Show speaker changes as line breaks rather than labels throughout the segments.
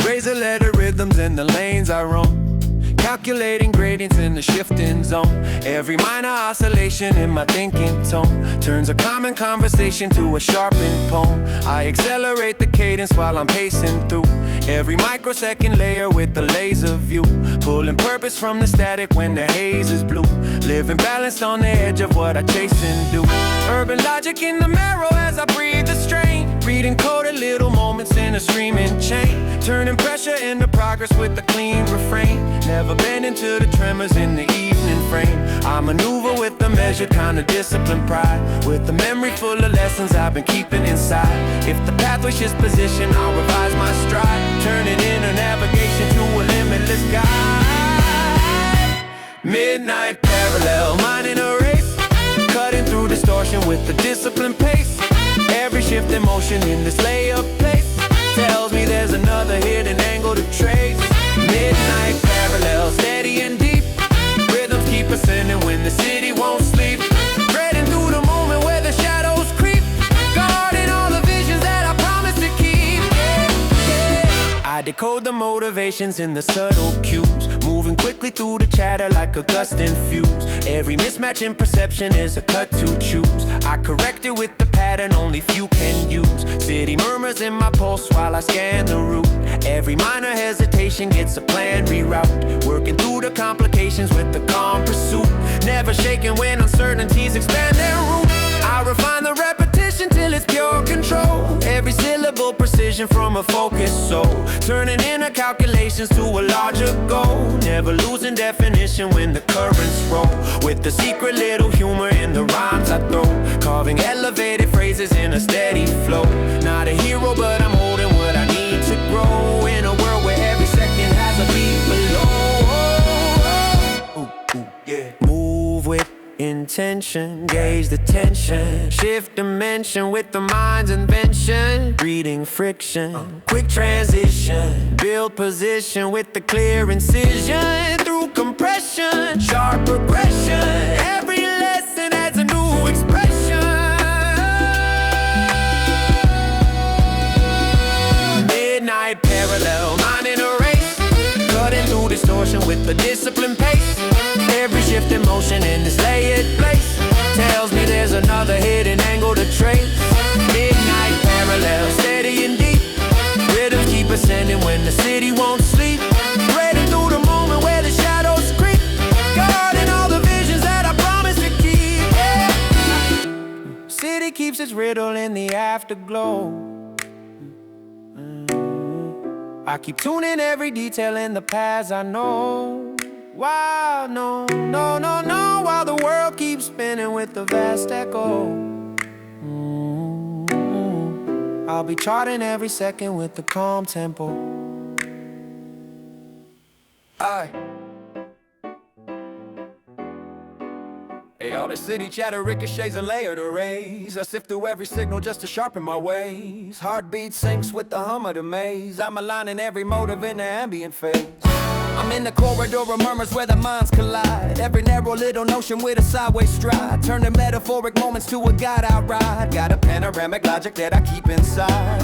Razor letter rhythms in the lanes I roam, calculating gradients in the shifting zone. Every minor oscillation in my thinking tone turns a common conversation to a sharpened poem. I accelerate the cadence while I'm pacing through every microsecond layer with the laser view, pulling purpose from the static when the haze is blue, living balanced on the edge of what I chase and do. Urban logic in the marrow as I breathe the strain, reading coded little moments in a streaming chain, turning pressure into progress with a clean refrain, never bending to the tremors in the evening frame. I maneuver with a measured kind of disciplined pride, with a memory full of lessons I've been keeping inside. If the pathway shifts position, I'll revise my stride, turning inner navigation to a limitless guide. Midnight parallel, mind in a race, cutting through distortion with a disciplined pace. Every shift in motion in this layup place tells me there's another hidden angle to trace. Midnight parallel, steady and deep, rhythms keep ascending when the city won't sleep, threading through the moment where the shadows creep, guarding all the visions that I promised to keep. I decode the motivations in the subtle cues, moving quickly through the chatter like a gust infused. Every mismatch in perception is a cut to choose. I correct it with the pattern only few can use. City murmurs in my pulse while I scan the route. Every minor hesitation gets a planned reroute, working through the complications with the calm pursuit, never shaking when uncertainties expand their root. I refine the repetition till it's pure control, every syllable precision from a focused soul, turning inner calculations to a larger goal, never losing definition when the currents roll, with the secret little humor in the rhymes I throw, carving elevated phrases in a steady flow. Not a hero, but I'm holding what I need to grow, in a world where every second has a beat below. Ooh, ooh, yeah. Move with intention, gauge the tension, shift dimension with the mind's invention, reading friction, quick transition, build position with the clear incision, through compression, sharp progression, every lesson adds a new expression. Midnight parallel, mind in a race, cutting through distortion with the disciplined pace. Every shift in motion in this layered place tells me there's another hidden angle to trace. Midnight parallel, steady and deep, rhythms keep ascending when the city won't sleep, threading through the moment where the shadows creep, guarding all the visions that I promised to keep. Yeah. City keeps its riddle in the afterglow. I keep tuning every detail in the paths I know. Wow, no, no, no, no, while the world keeps spinning with the vast echo. I'll be charting every second with the calm tempo. Hey, all this city chatter ricochets and layered arrays. I sift through every signal just to sharpen my ways. Heartbeat syncs with the hum of the maze. I'm aligning every motive in the ambient phase. I'm in the corridor of murmurs where the minds collide. Every narrow little notion with a sideways stride, turning metaphoric moments to a guide I ride. Got a panoramic logic that I keep inside,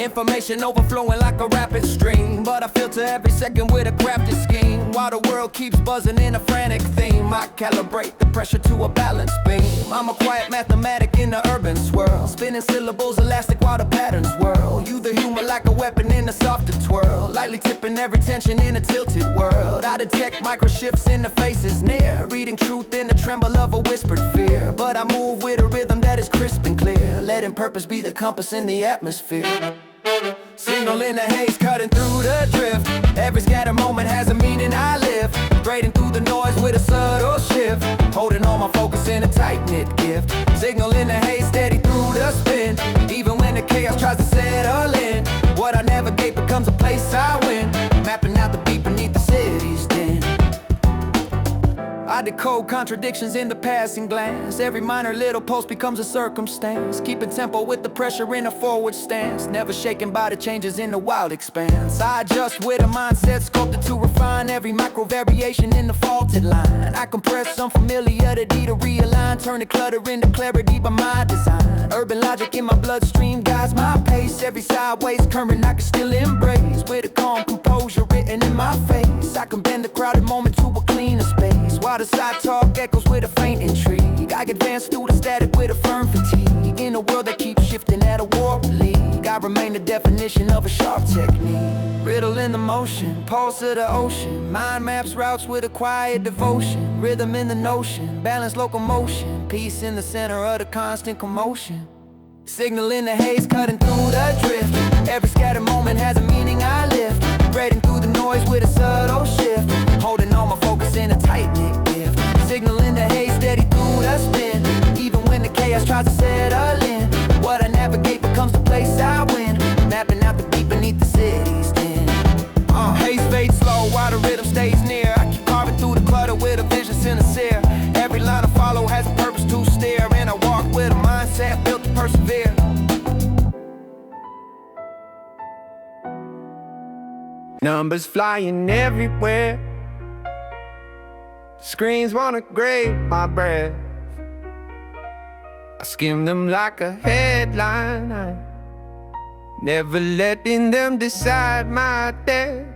information overflowing like a rapid stream, but I filter every second with a crafted scheme. While the world keeps buzzing in a frantic theme, I calibrate the pressure to a balance beam. I'm a quiet mathematic in the urban swirl, spinning syllables elastic while the patterns whirl. You the humor like a weapon in a softer twirl, lightly tipping every tension in a tilted world. I detect micro shifts in the faces near, reading truth in the tremble of a whispered fear. But I move with a rhythm that is crisp and clear, letting purpose be the compass in the atmosphere. Signal in the haze, cutting through the drift. Every scattered moment has a meaning I live, grading through the noise with a subtle shift, holding all my focus in a tight-knit gift. Signal in the haze, steady through the spin, even when the chaos tries to settle in. What I navigate becomes a place I win, mapping out the beat beneath the city's din. I decode contradictions in the passing glance. Every minor little pulse becomes a circumstance, keeping tempo with the pressure in a forward stance, never shaken by the changes in the wild expanse. I adjust with a mindset sculpted to refine every micro variation in the faulted line. I compress some familiarity to realign, turn the clutter into clarity by my design. Urban logic in my bloodstream guides my pace. Every sideways current I can still embrace, with a calm composure written in my face. I can bend the crowded moment to a cleaner space, while the side talk echoes with a faint intrigue. I advance through the static with a firm fatigue, in a world that keeps shifting at a warp league. I remain the definition of a sharp technique. Riddle in the motion, pulse of the ocean. Mind maps routes with a quiet devotion. Rhythm in the notion, balanced locomotion. Peace in the center of the constant commotion. Signal in the haze, cutting through the drift. Every scattered moment has a meaning I lift. Braiding through the noise with a subtle shift. Holding all my focus in a tight-knit gift. Signal in the haze, steady through the spin. Even when the chaos tries to settle in, what I navigate becomes the place I win. Mapping out the beat beneath the city's din. Haze fades slow while the rhythm stays near. I keep carving through the clutter with a vision sincere. Every line I follow has a purpose to steer, and I walk with a mindset built to persevere. Numbers flying everywhere. Screens wanna grade my breath. I skim them like a headline. I'm never letting them decide my day.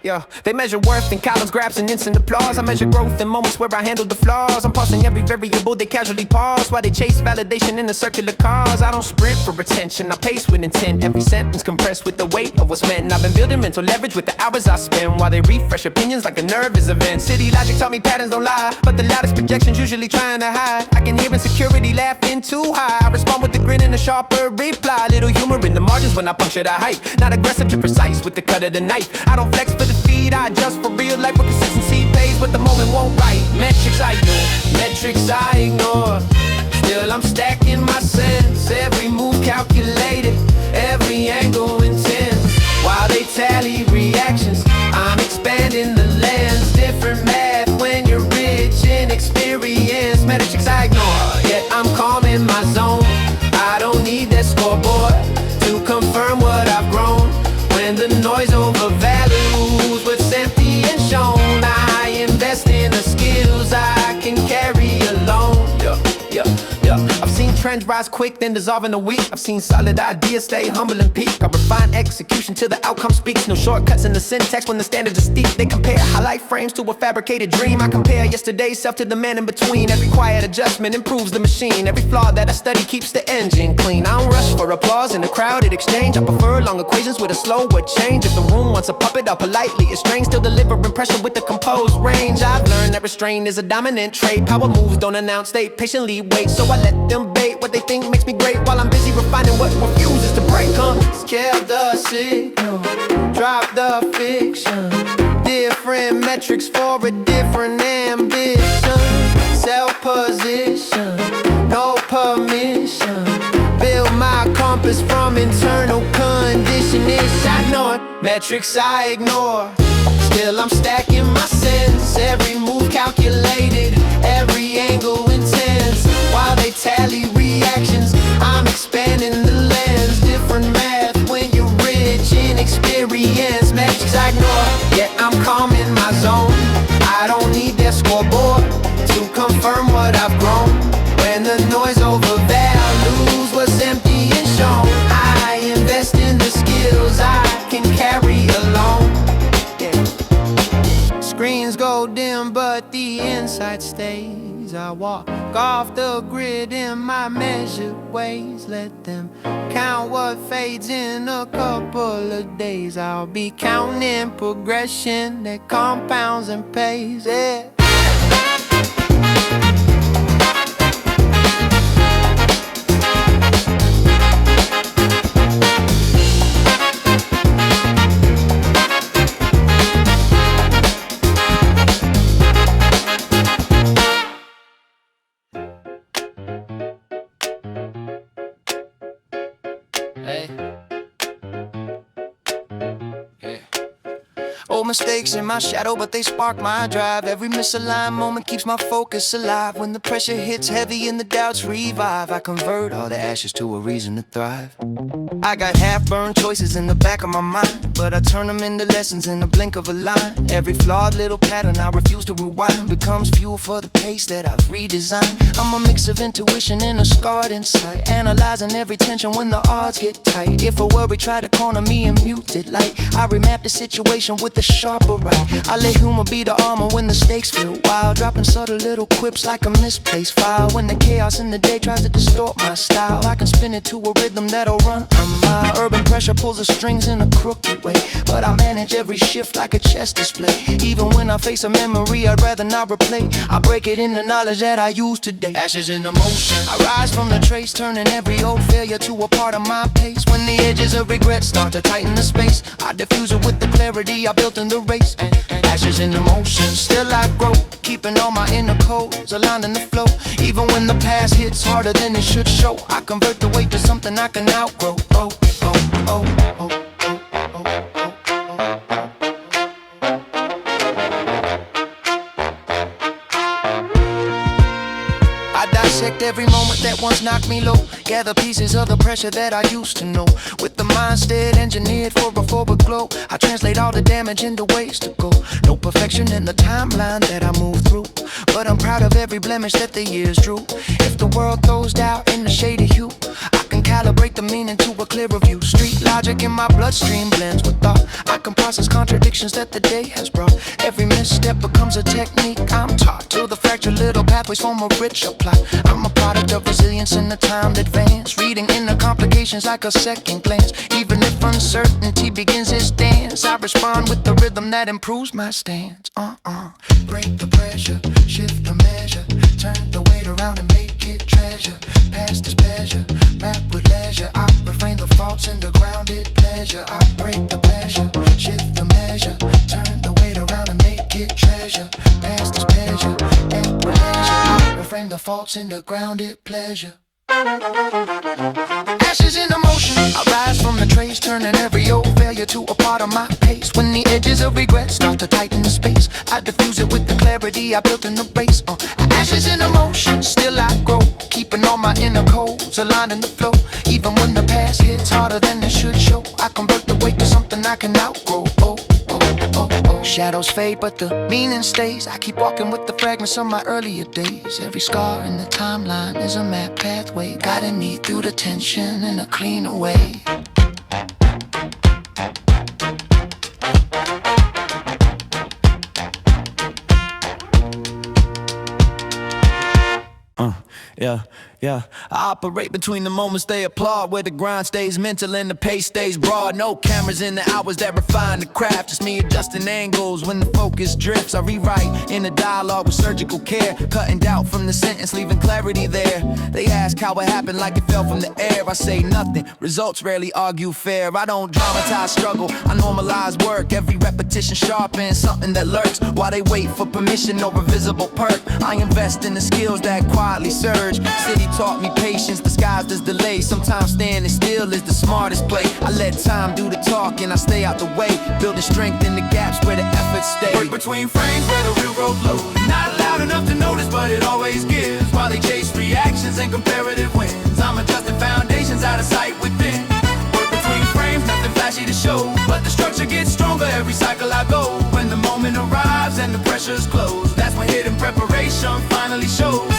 Yeah, they measure worth in columns, graphs, and instant applause. I measure growth in moments where I handle the flaws. I'm pausing every variable, they casually pause while they chase validation in the circular cars. I don't sprint for attention, I pace with intent. Every sentence compressed with the weight of what's meant. I've been building mental leverage with the hours I spend, while they refresh opinions like a nervous event. City logic taught me patterns don't lie, but the loudest projections usually trying to hide. I can hear insecurity laughing too high. I respond with a grin and a sharper reply. Little humor in the margins when I puncture the height. Not aggressive, too precise with the cut of the knife. I don't flex for the feed, I adjust for real life where consistency pays, but the moment won't write. Metrics I ignore, metrics I ignore. Still I'm stacking my sense. Every move calculated, every angle intense. While they tally reactions, I'm expanding the lens. Different math when you're rich in experience. Metrics I ignore, yet I'm calm in my zone. I don't need that scoreboard to confirm what I've grown. When the noise overvalues what's empty and shown, I invest in the skills I can carry alone. I've seen trends rise quick, then dissolve in a week. I've seen solid ideas stay humble and peak. I refine execution till the outcome speaks. No shortcuts in the syntax when the standards are steep. They compare highlight frames to a fabricated dream. I compare yesterday's self to the man in between. Every quiet adjustment improves the machine. Every flaw that I study keeps the engine clean. I don't rush for applause in a crowded exchange. I prefer long equations with a slower change. If the room wants a puppet, I'll politely estrange. Still delivering pressure with the composed range. I've learned that restraint is a dominant trait. Power moves don't announce, they patiently wait. So I let them bait what they think makes me great, while I'm busy refining what refuses to break. Scale the signal, drop the fiction. Different metrics for a different ambition. Self-position, no permission. Build my compass from internal conditioning. I ignore metrics I ignore. Still I'm stacking my sense. Every move calculated, every angle intense. While they tally reactions, I'm expanding the lens. Different math when you're rich in experience. Metrics I ignore, yet I'm calm in my zone. I don't need that scoreboard to confirm what I've grown. When the noise overvalues what's empty and shown, I invest in the skills I can carry alone. Screens go dim, but the insight stays. I walk off the grid in my measured ways. Let them count what fades in a couple of days. I'll be counting progression that compounds and pays. Yeah. Oh
mistakes in my shadow, but they spark my drive. Every misaligned moment keeps my focus alive. When the pressure hits heavy and the doubts revive, I convert all the ashes to a reason to thrive. I got half-burned choices in the back of my mind, but I turn them into lessons in the blink of a line. Every flawed little pattern I refuse to rewind becomes fuel for the pace that I've redesigned. I'm a mix of intuition and a scarred insight, analyzing every tension when the odds get tight. If a worry try to corner me in muted light, I remap the situation with a sharper right. I let humor be the armor when the stakes feel wild, dropping subtle little quips like a misplaced file. When the chaos in the day tries to distort my style, I can spin it to a rhythm that'll run a mile. Urban pressure pulls the strings in a crooked way, but I manage every shift like a chess display. Even when I face a memory I'd rather not replay, I break it in the knowledge that I use today. Ashes in the motion, I rise from the trace, turning every old failure to a part of my pace. When the edges of regret start to tighten the space, I diffuse it with the clarity I built in the race. Ashes in the motion, still I grow, keeping all my inner codes aligned in the flow. Even when the past hits harder than it should show, I convert the weight to something I can outgrow. Oh, oh, oh, oh. Dissect every moment that once knocked me low, gather pieces of the pressure that I used to know. With the mindset engineered for a forward glow, I translate all the damage into ways to go. No perfection in the timeline that I move through, but I'm proud of every blemish that the years drew. If the world throws doubt in the shady hue, I can calibrate the meaning to a clearer view. Street logic in my bloodstream blends with thought. I can process contradictions that the day has brought. Every misstep becomes a technique I'm taught, till the fractured little pathways form a richer plot. I'm a product of resilience in the timed advance, reading in the complications like a second glance. Even if uncertainty begins its dance, I respond with the rhythm that improves my stance. Break the pressure, shift the measure, turn the weight around and make it treasure. Past is pleasure, map with leisure. I refrain the faults into grounded pleasure. I break the pressure, shift the measure, turn the weight around and make it treasure. Past is pleasure, map with leisure. I refrain the faults into grounded pleasure. Ashes in the motion, I rise from the trace, turning every old failure to a part of my pace. When the edges of regret start to tighten the space, I diffuse it with the clarity I built in the race. Ashes in the motion, still I grow, keeping all my inner codes aligned in the flow. Even when the past hits harder than it should show, I convert the weight to something I can outgrow. Shadows fade, but the meaning stays. I keep walking with the fragments of my earlier days. Every scar in the timeline is a map pathway, guiding me through the tension in a cleaner way. Yeah. I operate between the moments they applaud, where the grind stays mental and the pace stays broad. No cameras in the hours that refine the craft, just me adjusting angles when the focus drifts. I rewrite in a dialogue with surgical care, cutting doubt from the sentence, leaving clarity there. They ask how it happened like it fell from the air. I say nothing, results rarely argue fair. I don't dramatize struggle, I normalize work. Every repetition sharpens something that lurks, while they wait for permission or a visible perk. I invest in the skills that quietly surge. City taught me patience disguised as delay. Sometimes standing still is the smartest play. I let time do the talking, I stay out the way, building strength in the gaps where the effort stays.
Work between frames where the real growth flows. Not loud enough to notice, but it always gives. While they chase reactions and comparative wins, I'm adjusting foundations out of sight within. Work between frames, nothing flashy to show, but the structure gets stronger every cycle I go. When the moment arrives and the pressure's closed, that's when hidden preparation finally shows.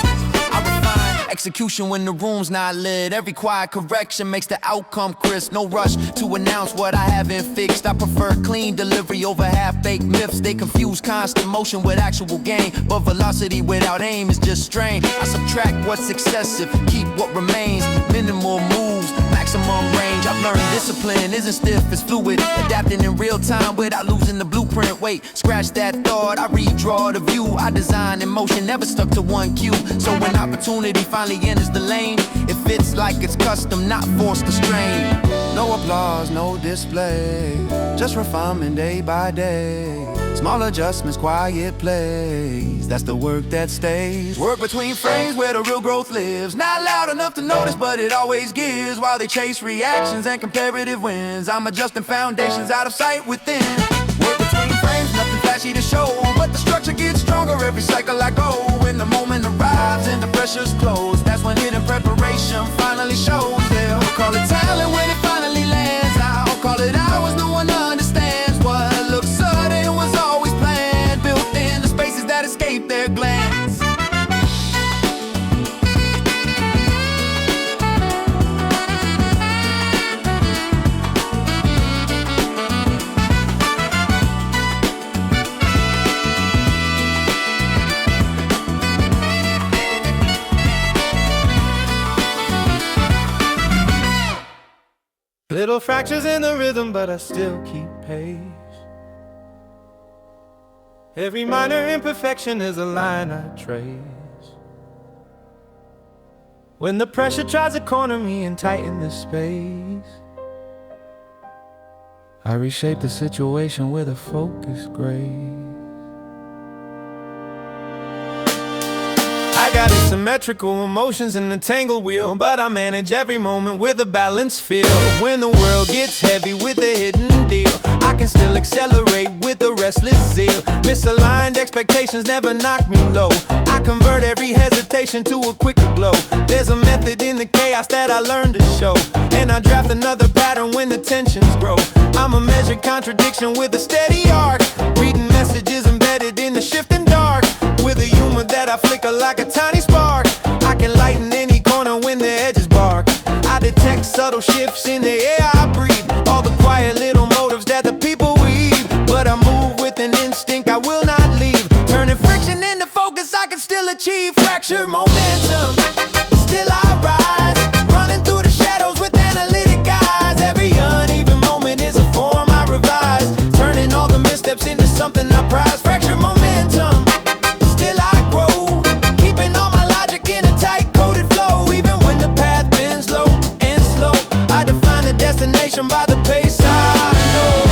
I refine execution when the room's not lit. Every quiet correction makes the outcome crisp. No rush to announce what I haven't fixed. I prefer clean delivery over half-baked myths. They confuse constant motion with actual gain, but velocity without aim is just strain. I subtract what's excessive, keep what remains. Minimal moves, maximum range. I've learned discipline isn't stiff, it's fluid. Adapting in real time without losing the blueprint. Wait, scratch that thought, I redraw the view. I design in motion, never stuck to one cue. So when opportunity finally enters the lane, it fits like it's custom, not forced to strain. No applause, no display, just refinement day by day. Small adjustments, quiet plays, that's the work that stays. Work between frames where the real growth lives. Not loud enough to notice, but it always gives. While they chase reactions and comparative wins, I'm adjusting foundations out of sight within. Work between frames flashy to show, but the structure gets stronger every cycle I go. When the moment arrives and the pressure's closed, that's when hidden preparation finally shows. They'll call it talent when it finally lands. I'll call it hours, no one understands. What looks sudden was always planned, built in the spaces that escape their glance.
Little fractures in the rhythm, but I still keep pace. Every minor imperfection is a line I trace. When the pressure tries to corner me and tighten the space, I reshape the situation with a focused grace. I got asymmetrical emotions in the tangled wheel, but I manage every moment with a balanced feel. When the world gets heavy with a hidden deal, I can still accelerate with a restless zeal. Misaligned expectations never knock me low. I convert every hesitation to a quicker glow. There's a method in the chaos that I learned to show, and I draft another pattern when the tensions grow. I'm a measured contradiction with a steady arc, reading messages embedded in the shifting dark, with a humor that I flicker like a tiny spark. I can lighten any corner when the edges bark. I detect subtle shifts in the air I breathe, all the quiet little motives that the people weave. But I move with an instinct I will not leave, turning friction into focus I can still achieve. Fractured momentum, still I rise, running through the shadows with analytic eyes. Every uneven moment is a form I revise, turning all the missteps into something I prize. Fractured momentum, still I grow, keeping all my logic in a tight-coded flow. Even when the path bends low and slow, I define the destination by the pace I know.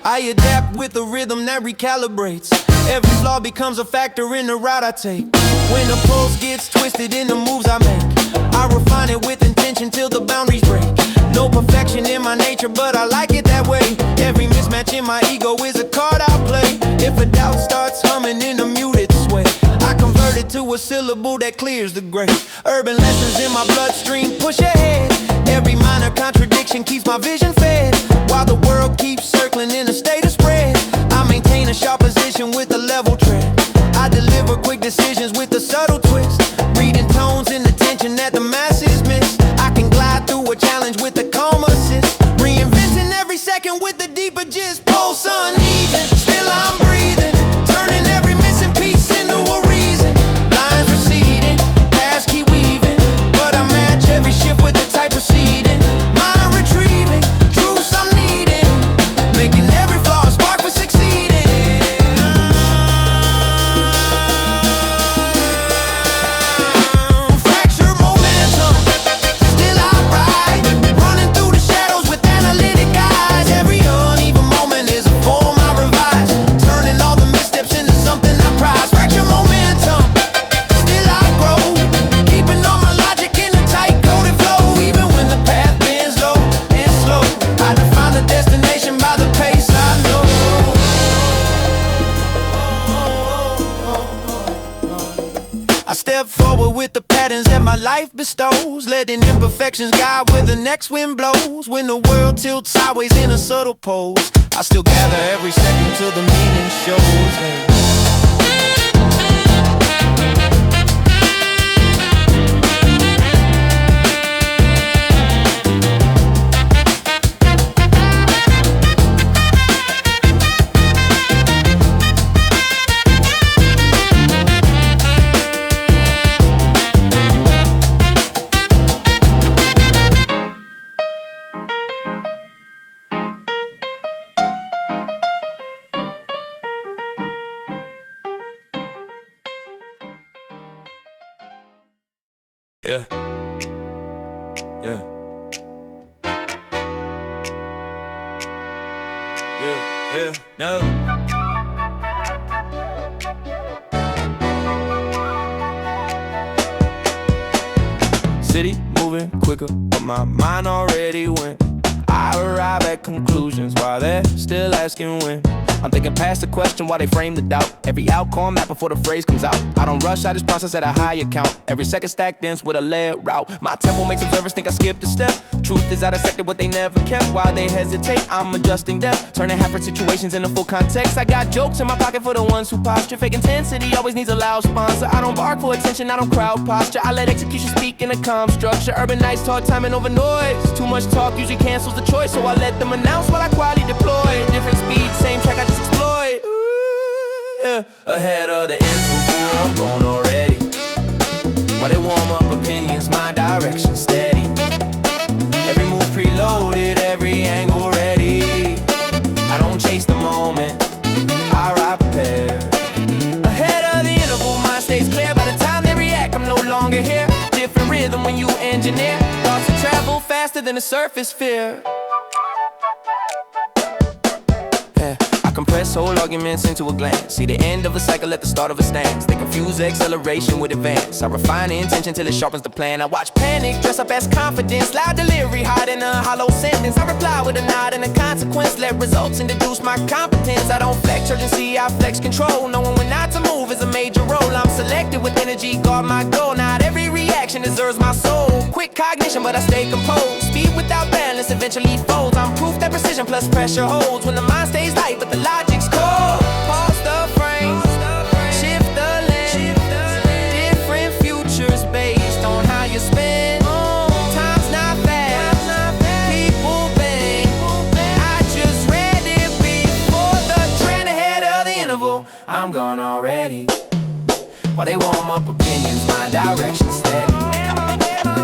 I adapt with a rhythm that recalibrates. Every flaw becomes a factor in the route I take. When the pulse gets twisted in the moves I make, I refine it with intention till the boundaries break. No perfection in my nature, but I like it that way. Every mismatch in my ego is a card I play. If a doubt starts humming in a muted sway, I convert it to a syllable that clears the gray. Urban lessons in my bloodstream push ahead. Every minor contradiction keeps my vision fed, while the world keeps circling in a state of spread. I maintain a sharp position with a level tread. I deliver quick decisions with a subtle twist, reading tones in the tension that the masses miss. I can glide through a challenge with a calm assist, reinventing every second with a deeper gist. Pulse uneven, still I'm breathing, turning every missing piece into a reason. Lines receding, paths keep weaving, but I match every shift with the type proceeding. Mind retrieving, truths I'm needing, making every flaw a spark for succeeding. Fracture momentum, still I ride, running through the shadows with analytic eyes. Every uneven moment is a form I revise, turning all the missteps into something I prize. Fracture momentum, still I grow, keeping all my logic in a tight-coded flow. Even when the path bends low and slow, I define the destination by the pace I know. I step forward with the patterns that my life bestows, letting imperfections guide where the next wind blows. When the world tilts sideways in a subtle pose, I still gather every second till the meaning shows. Hey. Yeah. Yeah. Yeah. No. City moving quicker, but my mind already went. I I arrive at conclusions while they're still asking when. I'm thinking past the question while they frame the doubt. Every outcome map before the phrase comes out. I don't rush, I just process at a higher count. Every second stacked ends with a layered route. My tempo makes observers think I skipped a step. Truth is I dissected what they never kept. While they hesitate, I'm adjusting depth, turning half situations into full context. I got jokes in my pocket for the ones who posture. Fake intensity always needs a loud sponsor. I don't bark for attention, I don't crowd posture. I let execution speak in a calm structure. Urban nights talk timing over noise. Too much talk usually cancels the choice, so I let them announce while I quietly deploy. Different speed, same track, I just exploit. Yeah. Ahead of the interview, I'm gone already. While they warm up opinions, my direction steady. Every move preloaded, every angle ready. I don't chase the moment, I ride prepared. Ahead of the interval, mind stays clear. By the time they react, I'm no longer here. Different rhythm when you engineer. Thoughts that travel faster than the surface fear. Compress whole arguments into a glance. See the end of a cycle at the start of a stance. They confuse acceleration with advance. I refine the intention till it sharpens the plan. I watch panic dress up as confidence. Loud delivery hide in a hollow sentence. I reply with a nod and a consequence. Let results introduce my competence. I don't flex urgency, I flex control. Knowing when not to move is a major role. I'm selective with energy, guard my goal. Not every reaction deserves my soul. Quick cognition but I stay composed. Speed without balance eventually folds. I'm proof that precision plus pressure holds. When the mind stays light but the logic's cold. Pause the frame, shift the lens. Different futures based on how you spend. Time's not fast, people bend. I just read it before the trend. Ahead of the interval, I'm gone already. While they warm up opinions, my direction steady.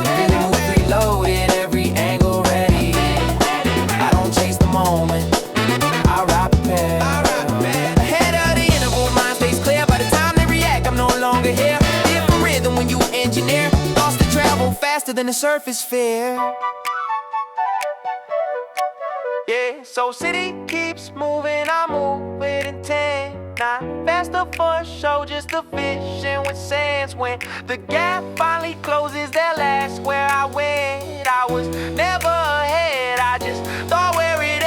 Every move preloaded, every angle ready. I don't chase the moment, I ride prepared. Ahead of the interval, mind stays clear. By the time they react, I'm no longer here. Different rhythm when you engineer. Thoughts that travel faster than the surface fear. Yeah, so city keeps moving, I move with intent. Not faster for show, just a vision with sense. When the gap finally closes, that last where I went. I was never ahead, I just thought where it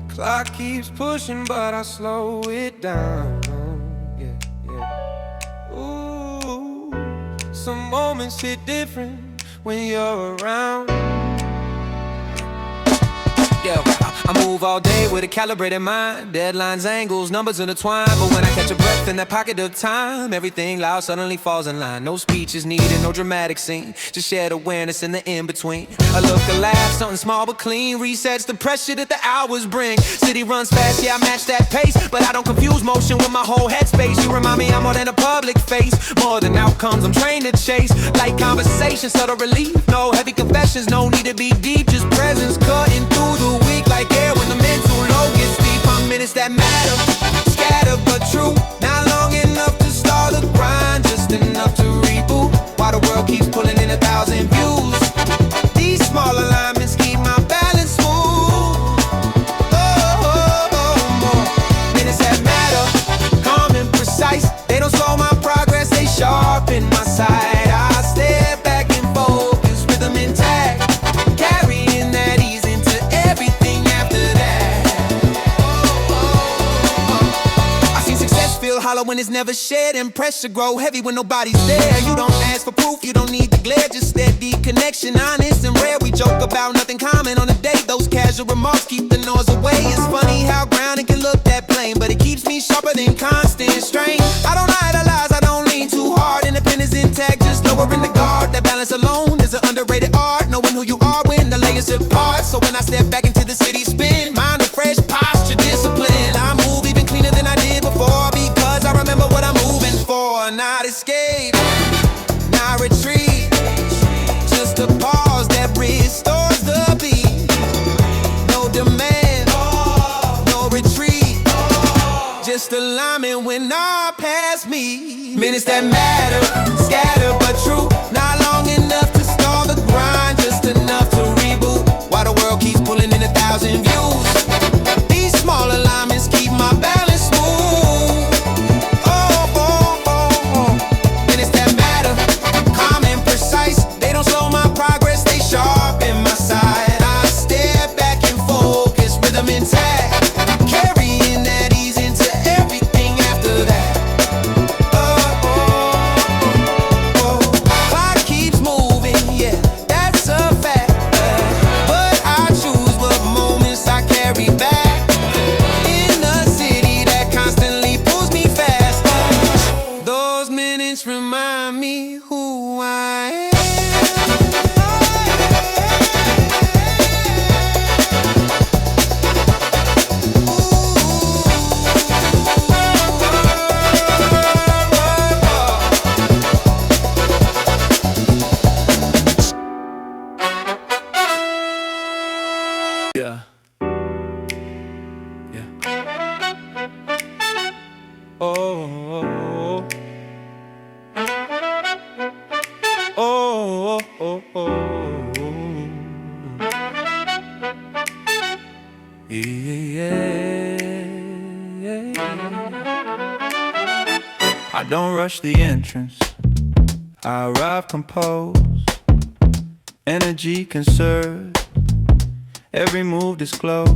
Clock keeps pushing, but I slow it down. Yeah, yeah. Ooh, some moments hit different when you're around. Yeah, I move all day with a calibrated mind. Deadlines, angles, numbers intertwine. But when I catch a breath in that pocket of time, everything loud suddenly falls in line. No speech is needed, no dramatic scene, just shared awareness in the in-between. A look, a laugh, something small but clean. Resets the pressure that the hours bring. City runs fast, yeah, I match that pace, but I don't confuse motion with my whole headspace. You remind me I'm more than a public face, more than outcomes I'm trained to chase. Light conversation, subtle relief, no heavy confessions, no need to be deep. Just presence cutting through the week like air when the mental load gets deep. I'm minutes that matter, scattered but true. Not long enough to start the grind, just enough to reboot. While the world keeps pulling in 1,000 views, these small alignments keep my balance smooth. More minutes that matter, calm and precise. They don't slow my progress, they sharpen my sight. I step back and focus, rhythm intact, carrying that ease into everything after that. I seen success feel hollow when it's never shared, and pressure grow heavy when nobody's there. You don't ask for proof, you don't need the glare, just steady connection, honest and rare. We joke about nothing common on the day, those casual remarks keep the noise away. It's funny how grounding can look that plain, but it keeps me sharper than constant strain. I don't idolize, I don't lean too hard. Independence intact, just lowering the guard. That balance alone is an underrated art, knowing who you are when the layers apart. So when I step back into the city spin, mind refresh, posture, discipline. I move even cleaner than I did before, because I remember what I'm moving for. Not escape, not retreat, just a pause that restores the fast alignment when all past me. Minutes that matter, scatter but true. Not long enough to stall the grind, just enough to reboot. While the world keeps pulling in 1,000 views, these small alignments keep my balance smooth. Minutes that matter, calm and precise. They don't slow my progress, they sharpen my side. I step back and focus, rhythm intact, carrying that ease into everything after that. Clock keeps moving, yeah, that's a fact. But I choose what moments I carry back. In a city that constantly pulls me fast, those minutes remind me who I am.
Yeah. Yeah. Oh. Oh. Oh. Oh. Yeah. I don't rush the entrance. I arrive composed, energy conserved, every move disclosed.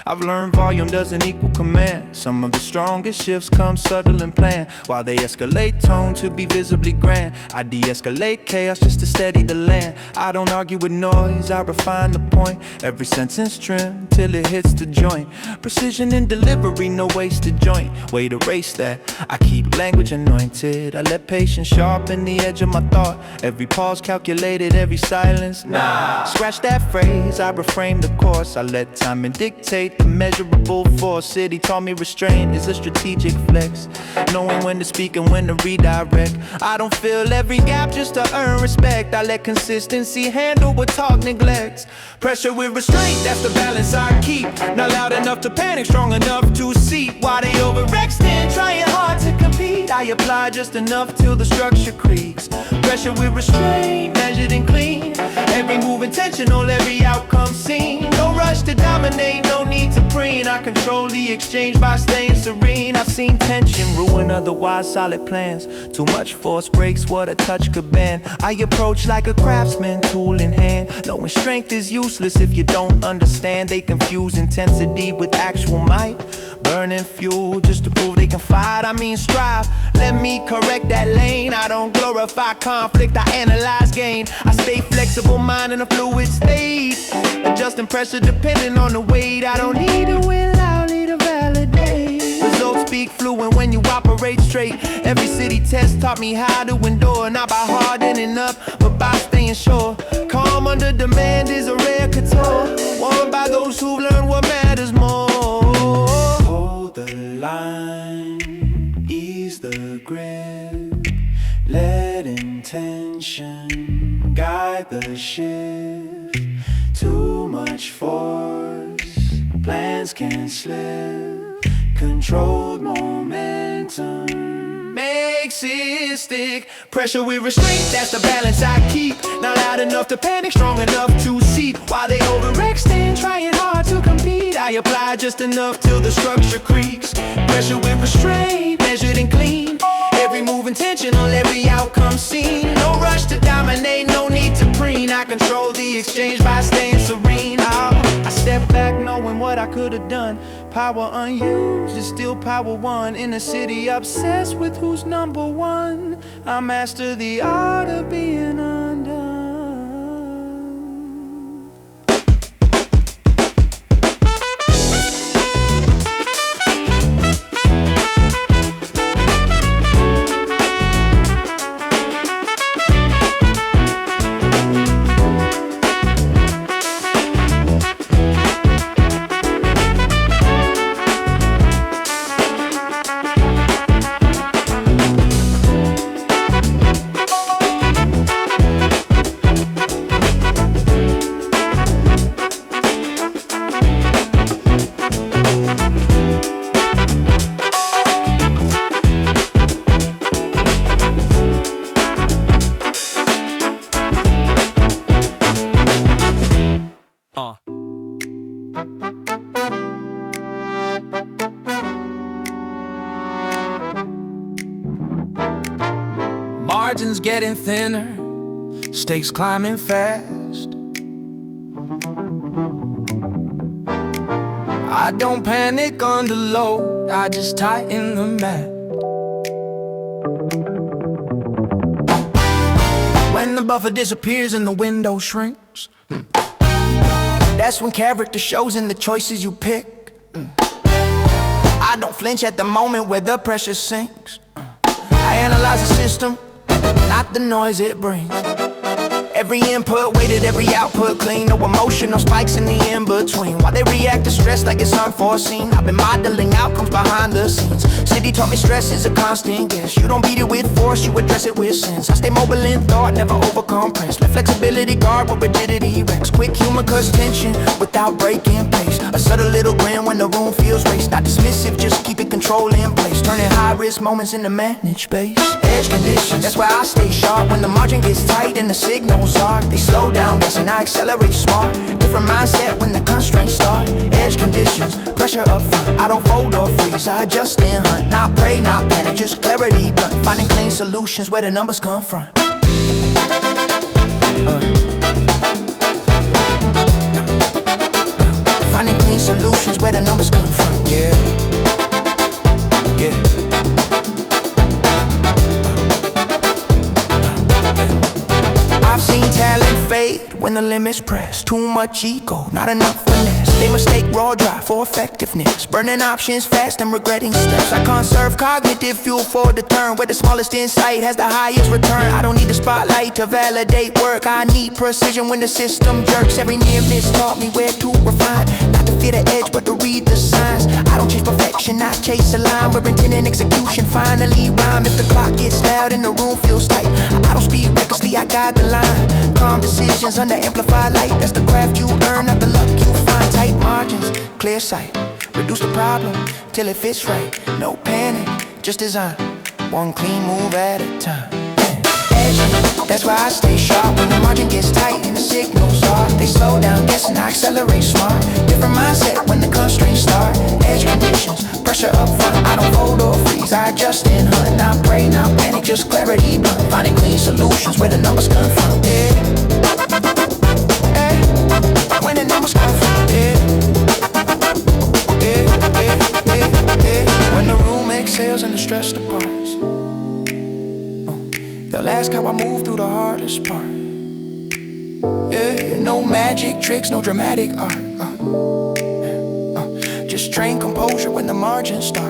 I've learned volume doesn't equal command. Some of the strongest shifts come subtle and planned. While they escalate tone to be visibly grand, I de-escalate chaos just to steady the land. I don't argue with noise, I refine the point. Every sentence trimmed till it hits the joint. Precision in delivery, no wasted joint. Way to erase that, I keep language anointed. I let patience sharpen the edge of my thought. Every pause calculated, every silence, nah. Scratch that phrase, I reframe the course. I let timing dictate the measurable force. City taught me restraint is a strategic flex, knowing when to speak and when to redirect. I don't fill every gap just to earn respect. I let consistency handle what talk neglects. Pressure with restraint, that's the balance I keep. Not loud enough to panic, strong enough to see. While they overextend, trying hard to compete, I apply just enough till the structure creaks. Pressure with restraint, measured and clean. Every move intentional, every outcome seen. No rush to dominate, no need to preen. I control the exchange by staying serene. I've seen tension ruin otherwise solid plans. Too much force breaks what a touch could bend. I approach like a craftsman, tool in hand, knowing strength is useless if you don't understand. They confuse intensity with actual might, burning fuel just to prove they can fight. I mean strive, let me correct that lane. I don't glorify conflict, I analyze gain. I stay flexible, mind in a fluid state, adjusting pressure depending on the weight. I don't need to win loudly to validate. Results speak fluent when you operate straight. Every city test taught me how to endure, not by hardening up, but by staying sure. Calm under demand is a rare couture, worn by those who've learned what matters more. Hold the line, ease the grip, let intention guide the shift. Too much force, plans can slip. Controlled momentum makes it stick. Pressure with restraint, that's the balance I keep. Not loud enough to panic, strong enough to see. While they overextend, trying hard to compete, I apply just enough till the structure creaks. Pressure with restraint, measured and clean. Every move intentional, every outcome seen. No rush to dominate, no need to preen. I control the exchange by staying serene. I step back knowing what I could have done. Power unused is still power won. In a city obsessed with who's number one, I master the art of being undone. margins getting thinner, stakes climbing fast. I don't panic under load, I just tighten the mat. When the buffer disappears and the window shrinks, that's when character shows in the choices you pick. I don't flinch at the moment where the pressure sinks. I analyze the system, not the noise it brings. Every input weighted, every output clean. No emotional spikes in the in-between. While they react to stress like it's unforeseen, I've been modeling outcomes behind the scenes. City taught me stress is a constant guess. You don't beat it with force, you address it with sense. I stay mobile in thought, never overcompress. Let flexibility guard what rigidity wrecks. Quick humor cause tension without breaking pace. A subtle little grin when the room feels raced. Not dismissive, just keeping control in place. Turning high-risk moments into managed space. Edge conditions, that's why I stay sharp. When the margin gets tight and the signals are, they slow down, yes, and I accelerate smart. Different mindset when the constraints start. Edge conditions, pressure up front. I don't fold or freeze, I adjust and hunt. Not pray, not panic, just clarity blunt. Finding clean solutions where the numbers come from. Finding clean solutions where the numbers come from. Yeah, yeah. I've seen talent fade when the limits press. Too much ego, not enough finesse. They mistake raw drive for effectiveness. Burning options fast and regretting steps. I conserve cognitive fuel for the turn. Where the smallest insight has the highest return. I don't need the spotlight to validate work. I need precision when the system jerks. Every near miss taught me where to refine. Not to fear the edge, but to read the signs. I don't chase perfection, I chase a line. Where intent and execution finally rhyme. If the clock gets loud and the room feels tight, I don't speed recklessly, I guide the line. Calm decisions under amplified light. That's the craft you earn, not the luck you find. Tight margins, clear sight. Reduce the problem till it fits right. No panic, just design one clean move at a time. Edge, that's why I stay sharp. When the margin gets tight and the signals are, they slow down, yes, and I accelerate smart. Different mindset when the constraints start. Edge conditions, pressure up front. I don't fold or freeze, I adjust and hunt. Not pray, not panic, just clarity blunt. Finding clean solutions where the numbers come from. Yeah, yeah. When the numbers come from. Yeah, yeah, yeah, yeah, yeah. When the room exhales and the stress departs, they'll ask how I move through the hardest part. Yeah, no magic tricks, no dramatic art. Just train composure when the margins start.